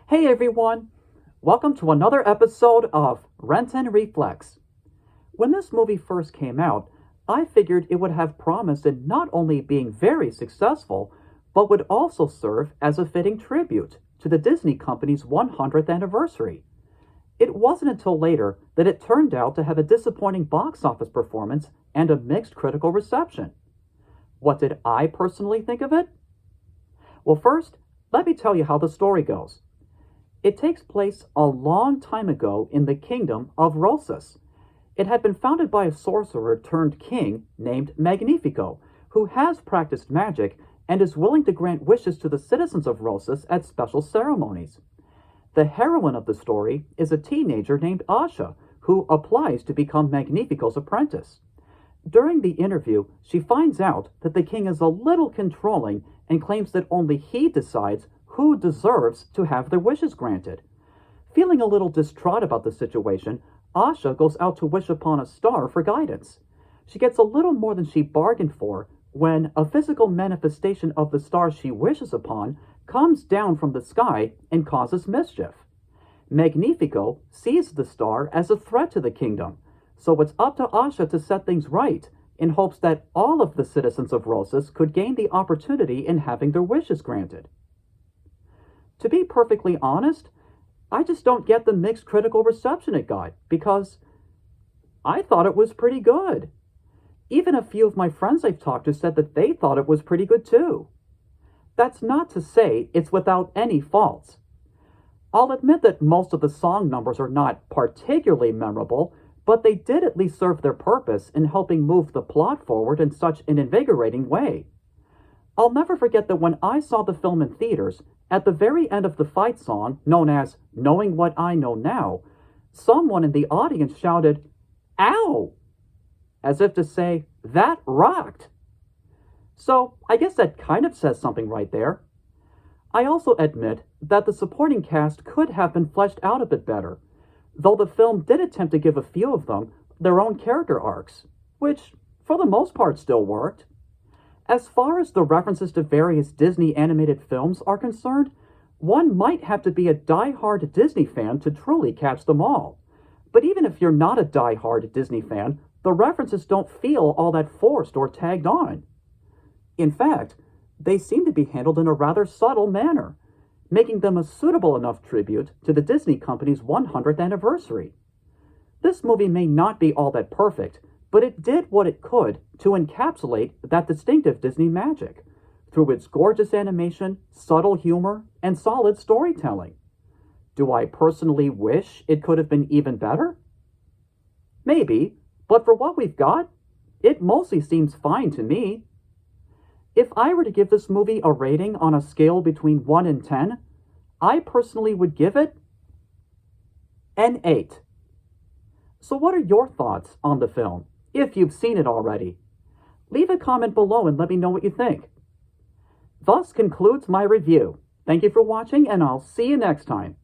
Hey everyone! Welcome to another episode of Renton Reflex. When this movie first came out, I figured it would have promise in not only being very successful, but would also serve as a fitting tribute to the Disney company's 100th anniversary. It wasn't until later that it turned out to have a disappointing box office performance and a mixed critical reception. What did I personally think of it? Well, first, let me tell you how the story goes. It takes place a long time ago in the kingdom of Rosas. It had been founded by a sorcerer turned king named Magnifico, who has practiced magic and is willing to grant wishes to the citizens of Rosas at special ceremonies. The heroine of the story is a teenager named Asha, who applies to become Magnifico's apprentice. During the interview, she finds out that the king is a little controlling and claims that only he decides who deserves to have their wishes granted. Feeling a little distraught about the situation, Asha goes out to wish upon a star for guidance. She gets a little more than she bargained for when a physical manifestation of the star she wishes upon comes down from the sky and causes mischief. Magnifico sees the star as a threat to the kingdom, so it's up to Asha to set things right in hopes that all of the citizens of Rosas could gain the opportunity in having their wishes granted. To be perfectly honest, I just don't get the mixed critical reception it got because I thought it was pretty good. Even a few of my friends I've talked to said that they thought it was pretty good too. That's not to say it's without any faults. I'll admit that most of the song numbers are not particularly memorable, but they did at least serve their purpose in helping move the plot forward in such an invigorating way. I'll never forget that when I saw the film in theaters, at the very end of the fight song, known as Knowing What I Know Now, someone in the audience shouted, "Ow!" as if to say, that rocked. So I guess that kind of says something right there. I also admit that the supporting cast could have been fleshed out a bit better, though the film did attempt to give a few of them their own character arcs, which for the most part still worked. As far as the references to various Disney animated films are concerned, one might have to be a die-hard Disney fan to truly catch them all. But even if you're not a die-hard Disney fan, the references don't feel all that forced or tagged on. In fact, they seem to be handled in a rather subtle manner, making them a suitable enough tribute to the Disney company's 100th anniversary. This movie may not be all that perfect, but it did what it could to encapsulate that distinctive Disney magic through its gorgeous animation, subtle humor, and solid storytelling. Do I personally wish it could have been even better? Maybe, but for what we've got, it mostly seems fine to me. If I were to give this movie a rating on a scale between 1 and 10, I personally would give it an 8. So what are your thoughts on the film, if you've seen it already? Leave a comment below and let me know what you think. Thus concludes my review. Thank you for watching, and I'll see you next time.